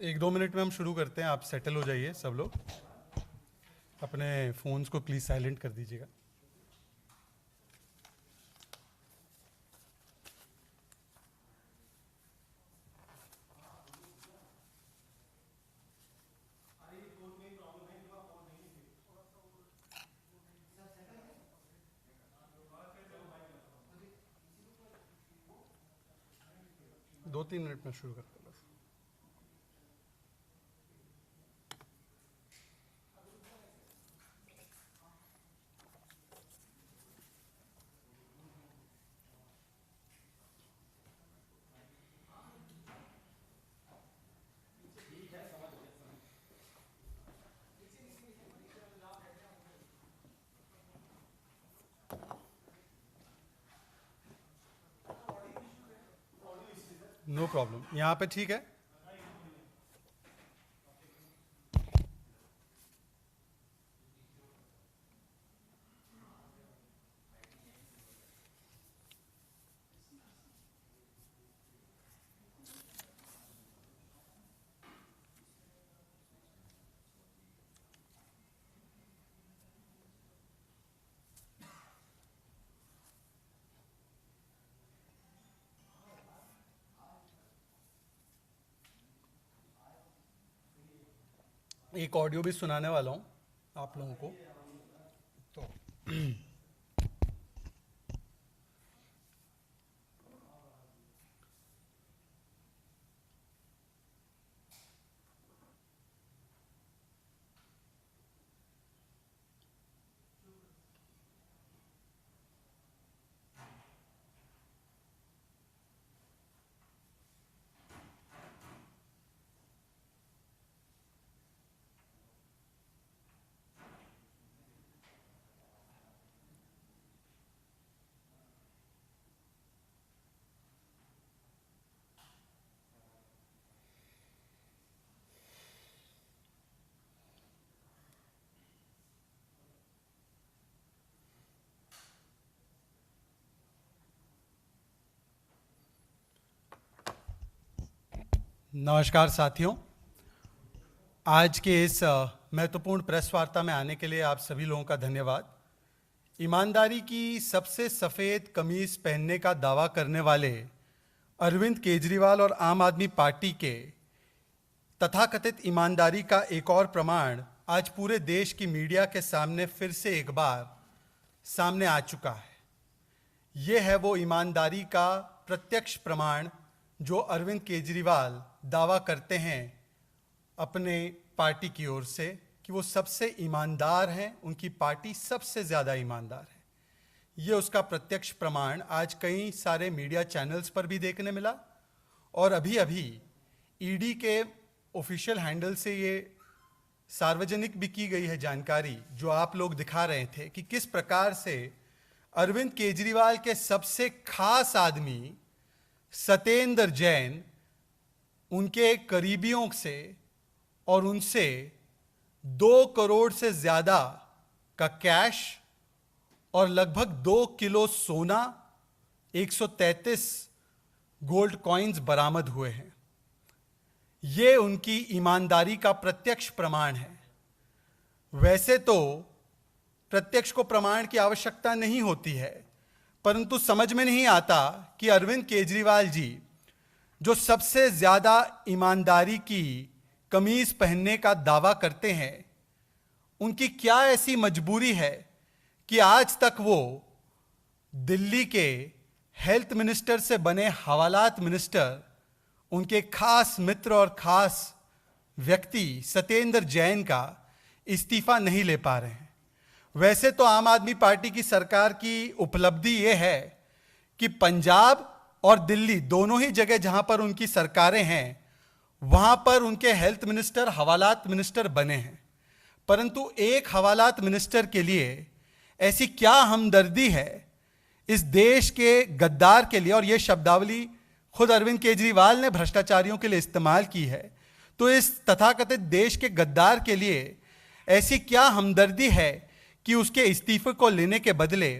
एक दो मिनट में हम शुरू करते हैं। आप सेटल हो जाइए, सब लोग अपने फ़ोन्स को प्लीज़ साइलेंट कर दीजिएगा। दो तीन मिनट में शुरू करते हैं बस। नो प्रॉब्लम, यहाँ पे ठीक है। एक ऑडियो भी सुनाने वाला हूँ आप लोगों को। तो नमस्कार साथियों, आज के इस महत्वपूर्ण प्रेस वार्ता में आने के लिए आप सभी लोगों का धन्यवाद। ईमानदारी की सबसे सफ़ेद कमीज पहनने का दावा करने वाले अरविंद केजरीवाल और आम आदमी पार्टी के तथाकथित ईमानदारी का एक और प्रमाण आज पूरे देश की मीडिया के सामने फिर से एक बार सामने आ चुका है। ये है वो ईमानदारी का प्रत्यक्ष प्रमाण जो अरविंद केजरीवाल दावा करते हैं अपने पार्टी की ओर से कि वो सबसे ईमानदार हैं, उनकी पार्टी सबसे ज़्यादा ईमानदार है। ये उसका प्रत्यक्ष प्रमाण आज कई सारे मीडिया चैनल्स पर भी देखने मिला और अभी अभी ईडी के ऑफिशियल हैंडल से ये सार्वजनिक भी की गई है जानकारी, जो आप लोग दिखा रहे थे कि किस प्रकार से अरविंद केजरीवाल के सबसे खास आदमी सत्येंद्र जैन उनके करीबियों से और उनसे 2 करोड़ से ज़्यादा का कैश और लगभग 2 किलो सोना, 133 गोल्ड कॉइन्स बरामद हुए हैं। ये उनकी ईमानदारी का प्रत्यक्ष प्रमाण है। वैसे तो प्रत्यक्ष को प्रमाण की आवश्यकता नहीं होती है, परंतु समझ में नहीं आता कि अरविंद केजरीवाल जी जो सबसे ज़्यादा ईमानदारी की कमीज पहनने का दावा करते हैं, उनकी क्या ऐसी मजबूरी है कि आज तक वो दिल्ली के हेल्थ मिनिस्टर से बने हवालात मिनिस्टर, उनके खास मित्र और खास व्यक्ति सत्येंद्र जैन का इस्तीफा नहीं ले पा रहे हैं। वैसे तो आम आदमी पार्टी की सरकार की उपलब्धि ये है कि पंजाब और दिल्ली दोनों ही जगह जहां पर उनकी सरकारें हैं, वहां पर उनके हेल्थ मिनिस्टर हवालात मिनिस्टर बने हैं। परंतु एक हवालात मिनिस्टर के लिए ऐसी क्या हमदर्दी है इस देश के गद्दार के लिए, और ये शब्दावली खुद अरविंद केजरीवाल ने भ्रष्टाचारियों के लिए इस्तेमाल की है, तो इस तथाकथित देश के गद्दार के लिए ऐसी क्या हमदर्दी है कि उसके इस्तीफे को लेने के बदले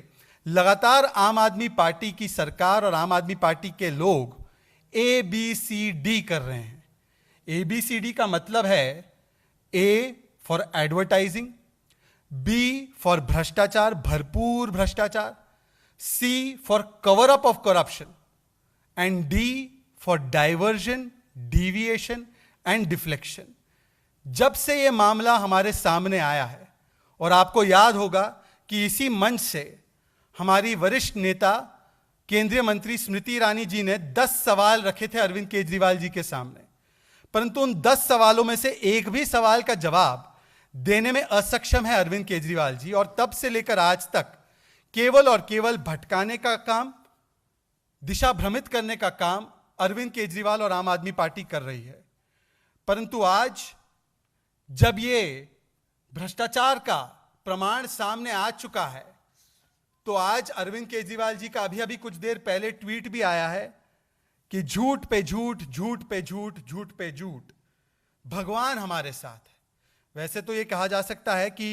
लगातार आम आदमी पार्टी की सरकार और आम आदमी पार्टी के लोग ABCD कर रहे हैं। ABCD का मतलब है A for advertising, B for भ्रष्टाचार, भरपूर भ्रष्टाचार, C for cover up of corruption and D for diversion, deviation and deflection. जब से यह मामला हमारे सामने आया है, और आपको याद होगा कि इसी मंच से हमारी वरिष्ठ नेता केंद्रीय मंत्री स्मृति ईरानी जी ने 10 सवाल रखे थे अरविंद केजरीवाल जी के सामने, परंतु उन 10 सवालों में से एक भी सवाल का जवाब देने में असक्षम है अरविंद केजरीवाल जी। और तब से लेकर आज तक केवल और केवल भटकाने का काम, दिशा भ्रमित करने का काम अरविंद केजरीवाल और आम आदमी पार्टी कर रही है। परंतु आज जब ये भ्रष्टाचार का प्रमाण सामने आ चुका है, तो आज अरविंद केजरीवाल जी का अभी कुछ देर पहले ट्वीट भी आया है कि झूठ पे झूठ, झूठ पे झूठ, झूठ पे झूठ, भगवान हमारे साथ है। वैसे तो यह कहा जा सकता है कि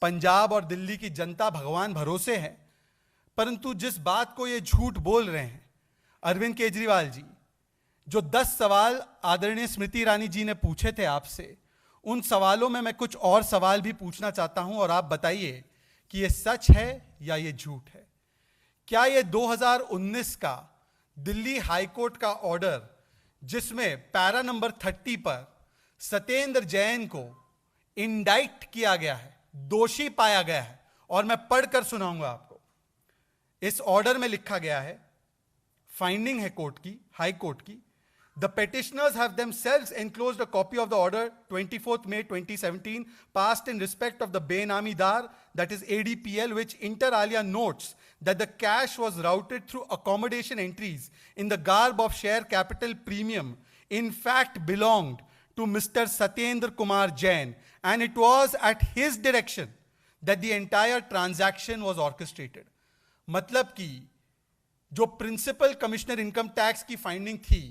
पंजाब और दिल्ली की जनता भगवान भरोसे है, परंतु जिस बात को ये झूठ बोल रहे हैं अरविंद केजरीवाल जी, जो 10 सवाल आदरणीय स्मृति ईरानी जी ने पूछे थे आपसे, उन सवालों में मैं कुछ और सवाल भी पूछना चाहता हूं, और आप बताइए कि ये सच है या ये झूठ है। क्या ये 2019 का दिल्ली हाईकोर्ट का ऑर्डर, जिसमें पैरा नंबर 30 पर सत्येंद्र जैन को इंडाइट किया गया है, दोषी पाया गया है, और मैं पढ़कर सुनाऊंगा आपको। इस ऑर्डर में लिखा गया है, फाइंडिंग है कोर्ट की, हाई कोर्ट की, The petitioners have themselves enclosed a copy of the order 24th May 2017 passed in respect of the Benami Dar, that is ADPL, which inter alia notes that the cash was routed through accommodation entries in the garb of share capital premium in fact belonged to Mr. Satyendra Kumar Jain, and it was at his direction that the entire transaction was orchestrated. मतलब कि जो principal commissioner income tax की finding थी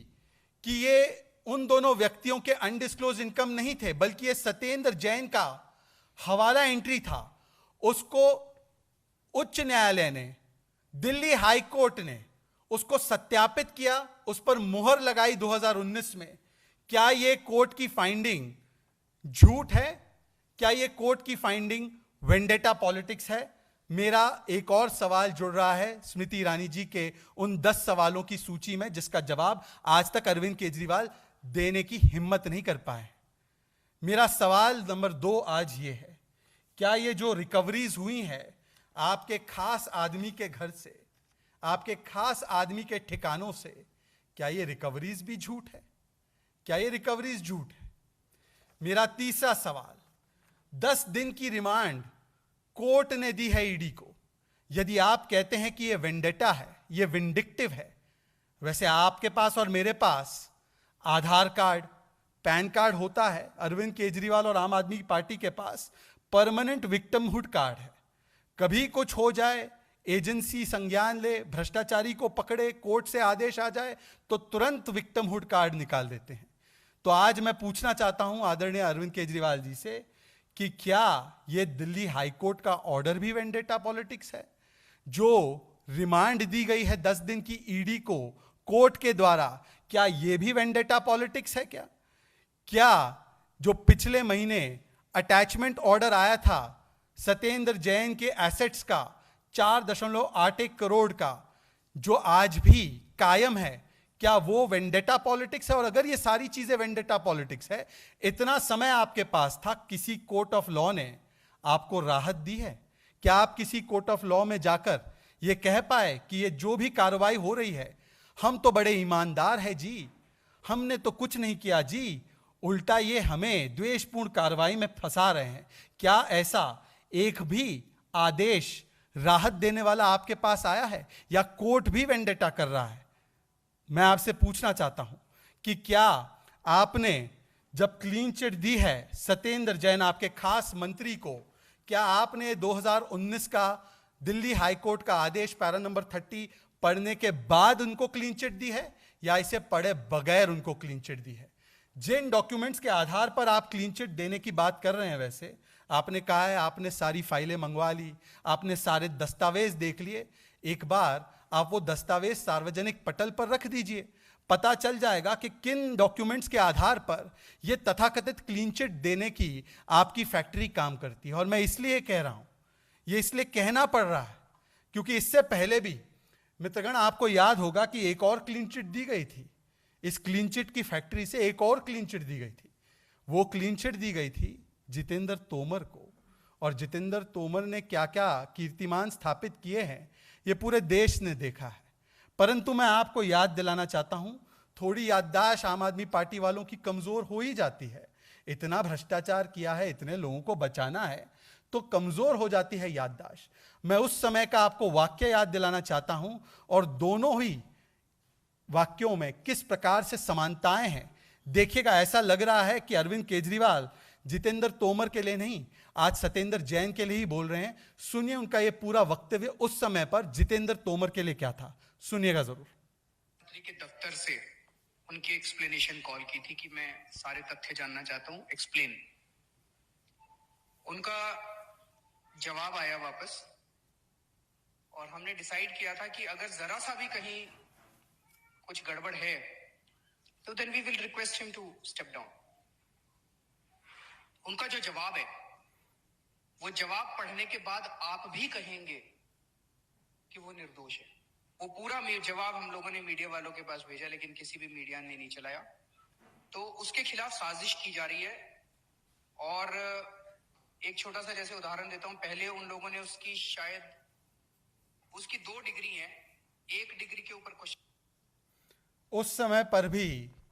कि ये उन दोनों व्यक्तियों के अनडिस्क्लोज इनकम नहीं थे, बल्कि ये सत्येंद्र जैन का हवाला एंट्री था, उसको उच्च न्यायालय ने, दिल्ली हाई कोर्ट ने उसको सत्यापित किया, उस पर मुहर लगाई 2019 में। क्या ये कोर्ट की फाइंडिंग झूठ है? क्या ये कोर्ट की फाइंडिंग वेंडेटा पॉलिटिक्स है? मेरा एक और सवाल जुड़ रहा है स्मृति ईरानी जी के उन 10 सवालों की सूची में, जिसका जवाब आज तक अरविंद केजरीवाल देने की हिम्मत नहीं कर पाए। मेरा सवाल नंबर 2 आज ये है, क्या ये जो रिकवरीज हुई है आपके खास आदमी के घर से, आपके खास आदमी के ठिकानों से, क्या ये रिकवरीज भी झूठ है? क्या ये रिकवरीज झूठ है? मेरा तीसरा सवाल, 10 दिन की रिमांड कोर्ट ने दी है ईडी को। यदि आप कहते हैं कि यह वेंडेटा है, यह विंडिक्टिव है, वैसे आपके पास और मेरे पास आधार कार्ड, पैन कार्ड होता है, अरविंद केजरीवाल और आम आदमी पार्टी के पास परमानेंट विक्टिमहुड कार्ड है। कभी कुछ हो जाए, एजेंसी संज्ञान ले, भ्रष्टाचारी को पकड़े, कोर्ट से आदेश आ जाए, तो तुरंत विक्टिमहुड कार्ड निकाल देते हैं। तो आज मैं पूछना चाहता हूं आदरणीय अरविंद केजरीवाल जी से कि क्या यह दिल्ली हाईकोर्ट का ऑर्डर भी वेंडेटा पॉलिटिक्स है? जो रिमांड दी गई है 10 दिन की ईडी को कोर्ट के द्वारा, क्या यह भी वेंडेटा पॉलिटिक्स है? क्या जो पिछले महीने अटैचमेंट ऑर्डर आया था सत्येंद्र जैन के एसेट्स का 4.81 करोड़ का, जो आज भी कायम है, क्या वो वेंडेटा पॉलिटिक्स है? और अगर ये सारी चीजें वेंडेटा पॉलिटिक्स है, इतना समय आपके पास था, किसी कोर्ट ऑफ लॉ ने आपको राहत दी है? क्या आप किसी कोर्ट ऑफ लॉ में जाकर ये कह पाए कि ये जो भी कार्रवाई हो रही है, हम तो बड़े ईमानदार हैं जी, हमने तो कुछ नहीं किया जी, उल्टा ये हमें द्वेषपूर्ण कार्रवाई में फंसा रहे हैं? क्या ऐसा एक भी आदेश राहत देने वाला आपके पास आया है, या कोर्ट भी वेंडेटा कर रहा है? मैं आपसे पूछना चाहता हूं कि क्या आपने जब क्लीन चिट दी है सत्येंद्र जैन आपके खास मंत्री को, क्या आपने 2019 का दिल्ली हाईकोर्ट का आदेश पैरा नंबर 30 पढ़ने के बाद उनको क्लीन चिट दी है, या इसे पढ़े बगैर उनको क्लीन चिट दी है? जिन डॉक्यूमेंट्स के आधार पर आप क्लीन चिट देने की बात कर रहे हैं, वैसे आपने कहा है आपने सारी फाइलें मंगवा ली, आपने सारे दस्तावेज देख लिए, एक बार आप वो दस्तावेज सार्वजनिक पटल पर रख दीजिए, पता चल जाएगा कि किन डॉक्यूमेंट्स के आधार पर यह तथाकथित क्लीन चिट देने की आपकी फैक्ट्री काम करती है। और मैं इसलिए कह रहा हूं, यह इसलिए कहना पड़ रहा है क्योंकि इससे पहले भी मित्रगण आपको याद होगा कि एक और क्लीन चिट दी गई थी। इस क्लीन चिट की फैक्ट्री से एक और क्लीन चिट दी गई थी। वो क्लीन चिट दी गई थी जितेंद्र तोमर को। और जितेंद्र तोमर ने क्या क्या कीर्तिमान स्थापित किए हैं ये पूरे देश ने देखा है। परंतु मैं आपको याद दिलाना चाहता हूं, थोड़ी याददाश्त आम आदमी पार्टी वालों की कमजोर हो ही जाती है। इतना भ्रष्टाचार किया है, इतने लोगों को बचाना है तो कमजोर हो जाती है याददाश्त। मैं उस समय का आपको वाक्य याद दिलाना चाहता हूं और दोनों ही वाक्यों में किस प्रकार से समानताएं हैं देखिएगा। ऐसा लग रहा है कि अरविंद केजरीवाल जितेंद्र तोमर के लिए नहीं, आज सत्येंद्र जैन के लिए ही बोल रहे हैं। सुनिए उनका यह पूरा वक्तव्य उस समय पर जितेंद्र तोमर के लिए क्या था, सुनिएगा जरूर। मंत्री के दफ्तर से उनकी एक्सप्लेनेशन कॉल की थी कि मैं सारे तथ्य जानना चाहता हूं, एक्सप्लेन। उनका जवाब आया वापस और हमने डिसाइड किया था कि अगर जरा सा भी कहीं कुछ गड़बड़ है तो then we will request him to step down. उनका जो जवाब है वो जवाब पढ़ने के बाद आप भी कहेंगे कि वो निर्दोष है। वो पूरा जवाब हम लोगों ने मीडिया वालों के पास भेजा, लेकिन किसी भी मीडिया ने नहीं चलाया। तो उसके खिलाफ साजिश की जा रही है। और एक छोटा सा जैसे उदाहरण देता हूं, पहले उन लोगों ने उसकी शायद उसकी 2 डिग्री है, 1 डिग्री के ऊपर क्वेश्चन। उस समय पर भी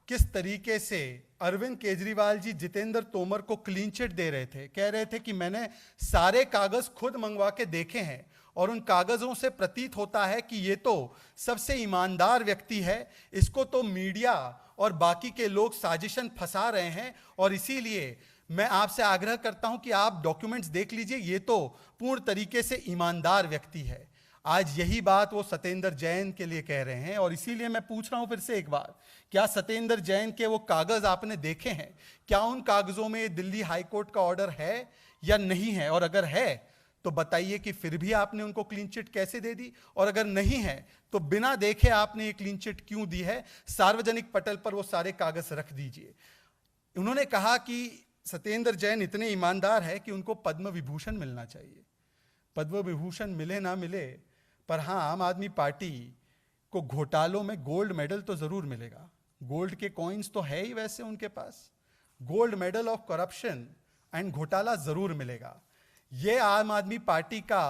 किस तरीके से अरविंद केजरीवाल जी जितेंद्र तोमर को क्लीन चिट दे रहे थे। कह रहे थे कि मैंने सारे कागज खुद मंगवा के देखे हैं और उन कागजों से प्रतीत होता है कि ये तो सबसे ईमानदार व्यक्ति है, इसको तो मीडिया और बाकी के लोग साजिशन फंसा रहे हैं और इसीलिए मैं आपसे आग्रह करता हूं कि आप डॉक्यूमेंट्स देख लीजिए, ये तो पूर्ण तरीके से ईमानदार व्यक्ति है। आज यही बात वो सत्येंद्र जैन के लिए कह रहे हैं और इसीलिए मैं पूछ रहा हूं फिर से एक बार, क्या सत्येंद्र जैन के वो कागज आपने देखे हैं? क्या उन कागजों में दिल्ली हाईकोर्ट का ऑर्डर है या नहीं है? और अगर है तो बताइए कि फिर भी आपने उनको क्लीन चिट कैसे दे दी, और अगर नहीं है तो बिना देखे आपने ये क्लीन चिट क्यों दी है? सार्वजनिक पटल पर वो सारे कागज रख दीजिए। उन्होंने कहा कि सत्येंद्र जैन इतने ईमानदार है कि उनको पद्म विभूषण मिलना चाहिए। पद्म विभूषण मिले ना मिले, पर हाँ, आम आदमी पार्टी को घोटालों में गोल्ड मेडल तो जरूर मिलेगा। गोल्ड के कॉइन्स तो है ही वैसे उनके पास, gold medal of corruption and घोटाला जरूर मिलेगा। ये आम आदमी पार्टी का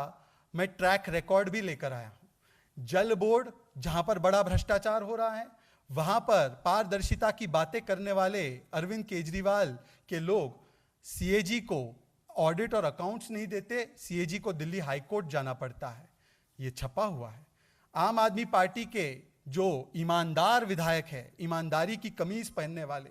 मैं ट्रैक रिकॉर्ड भी लेकर आया हूं। जल बोर्ड जहां पर बड़ा भ्रष्टाचार हो रहा है, वहां पर पारदर्शिता की बातें करने वाले अरविंद केजरीवाल के लोग सीएजी को ऑडिट और अकाउंट्स नहीं देते, सीएजी को दिल्ली हाईकोर्ट जाना पड़ता है। ये छपा हुआ है। आम आदमी पार्टी के जो ईमानदार विधायक है, ईमानदारी की कमीज पहनने वाले,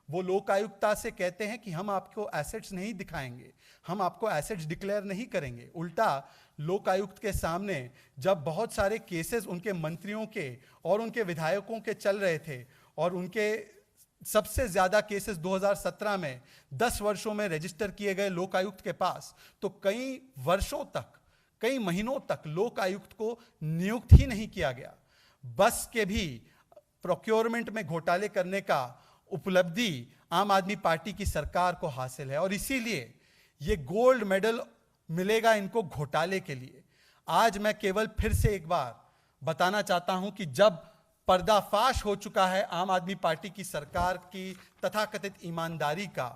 वो लोकायुक्ता से कहते हैं कि हम आपको एसेट्स नहीं दिखाएंगे, हम आपको एसेट्स डिक्लेयर नहीं करेंगे। उल्टा लोकायुक्त के सामने जब बहुत सारे केसेस उनके मंत्रियों के और उनके विधायकों के चल रहे थे और उनके सबसे ज्यादा केसेस 2017 में 10 वर्षों में रजिस्टर किए गए लोकायुक्त के पास, तो कई वर्षों तक, कई महीनों तक लोकायुक्त को नियुक्त ही नहीं किया गया। बस के भी प्रोक्योरमेंट में घोटाले करने का उपलब्धि आम आदमी पार्टी की सरकार को हासिल है और इसीलिए ये गोल्ड मेडल मिलेगा इनको घोटाले के लिए। आज मैं केवल फिर से एक बार बताना चाहता हूं कि जब पर्दाफाश हो चुका है आम आदमी पार्टी की सरकार की तथाकथित ईमानदारी का,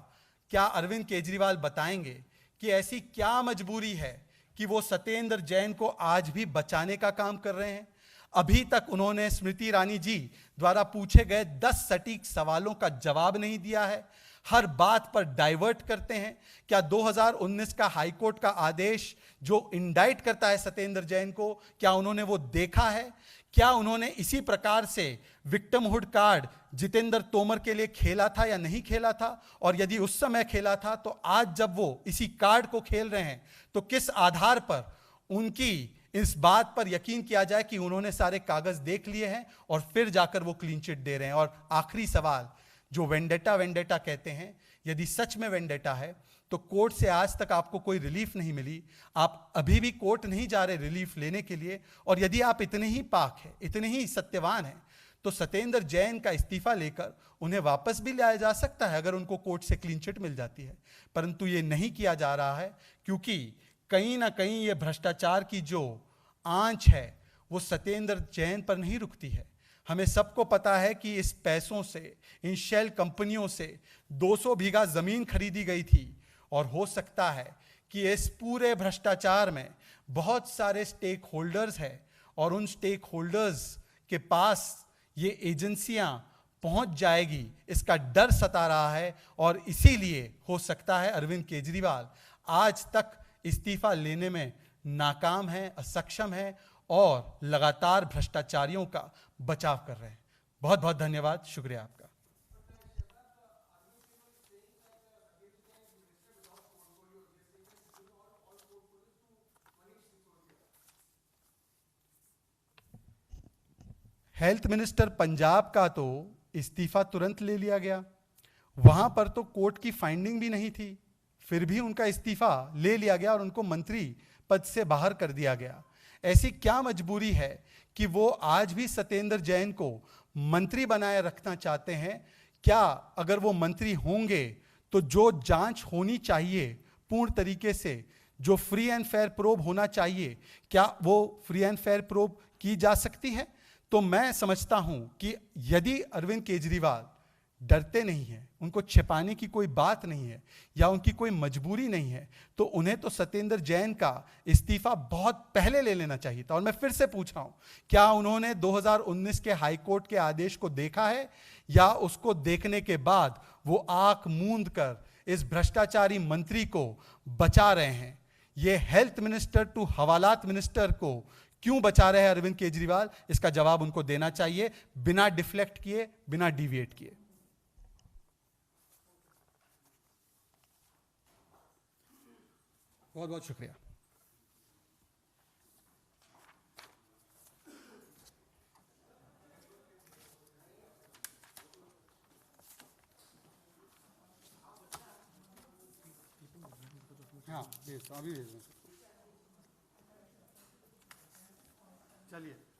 क्या अरविंद केजरीवाल बताएंगे कि ऐसी क्या मजबूरी है कि वो सत्येंद्र जैन को आज भी बचाने का काम कर रहे हैं? अभी तक उन्होंने स्मृति ईरानी जी द्वारा पूछे गए 10 सटीक सवालों का जवाब नहीं दिया है। हर बात पर डाइवर्ट करते हैं। क्या 2019 का हाईकोर्ट का आदेश जो इंडाइट करता है सत्येंद्र जैन को, क्या उन्होंने वो देखा है? क्या उन्होंने इसी प्रकार से विक्टिमहुड कार्ड जितेंद्र तोमर के लिए खेला था या नहीं खेला था? और यदि उस समय खेला था तो आज जब वो इसी कार्ड को खेल रहे हैं तो किस आधार पर उनकी इस बात पर यकीन किया जाए कि उन्होंने सारे कागज देख लिए हैं और फिर जाकर वो क्लीन चिट दे रहे हैं? और आखिरी सवाल, जो वेंडेटा कहते हैं, यदि सच में वेंडेटा है तो कोर्ट से आज तक आपको कोई रिलीफ नहीं मिली, आप अभी भी कोर्ट नहीं जा रहे रिलीफ लेने के लिए, और यदि आप इतने ही पाक हैं, इतने ही सत्यवान हैं, तो सत्येंद्र जैन का इस्तीफा लेकर उन्हें वापस भी लाया जा सकता है अगर उनको कोर्ट से क्लीन चिट मिल जाती है, परंतु ये नहीं किया जा रहा है क्योंकि कहीं ना कहीं ये भ्रष्टाचार की जो आंच है वो सत्येंद्र जैन पर नहीं रुकती है। हमें सबको पता है कि इस पैसों से, इन शेल कंपनियों से 200 बीघा जमीन खरीदी गई थी और हो सकता है कि इस पूरे भ्रष्टाचार में बहुत सारे स्टेक होल्डर्स हैं और उन स्टेक होल्डर्स के पास ये एजेंसियां पहुंच जाएगी, इसका डर सता रहा है और इसीलिए हो सकता है अरविंद केजरीवाल आज तक इस्तीफा लेने में नाकाम है, असक्षम है और लगातार भ्रष्टाचारियों का बचाव कर रहे हैं। बहुत बहुत धन्यवाद, शुक्रिया आपका। हेल्थ मिनिस्टर पंजाब का तो इस्तीफा तुरंत ले लिया गया, वहां पर तो कोर्ट की फाइंडिंग भी नहीं थी, फिर भी उनका इस्तीफा ले लिया गया और उनको मंत्री पद से बाहर कर दिया गया। ऐसी क्या मजबूरी है कि वो आज भी सत्येंद्र जैन को मंत्री बनाए रखना चाहते हैं? क्या अगर वो मंत्री होंगे तो जो जांच होनी चाहिए पूर्ण तरीके से, जो फ्री एंड फेयर प्रोब होना चाहिए, क्या वो फ्री एंड फेयर प्रोब की जा सकती है? तो मैं समझता हूं कि यदि अरविंद केजरीवाल डरते नहीं हैं, उनको छिपाने की कोई बात नहीं है या उनकी कोई मजबूरी नहीं है, तो उन्हें तो सत्येंद्र जैन का इस्तीफा बहुत पहले ले लेना चाहिए था। और मैं फिर से पूछ रहा हूं, क्या उन्होंने 2019 के हाई कोर्ट के आदेश को देखा है या उसको देखने के बाद वो आंख मूंद कर इस भ्रष्टाचारी मंत्री को बचा रहे हैं? ये हेल्थ मिनिस्टर टू हवालात मिनिस्टर को क्यों बचा रहे हैं अरविंद केजरीवाल, इसका जवाब उनको देना चाहिए, बिना डिफ्लेक्ट किए, बिना डिविएट किए। बहुत बहुत शुक्रिया। हाँ, अभी भेज दो। चलिए।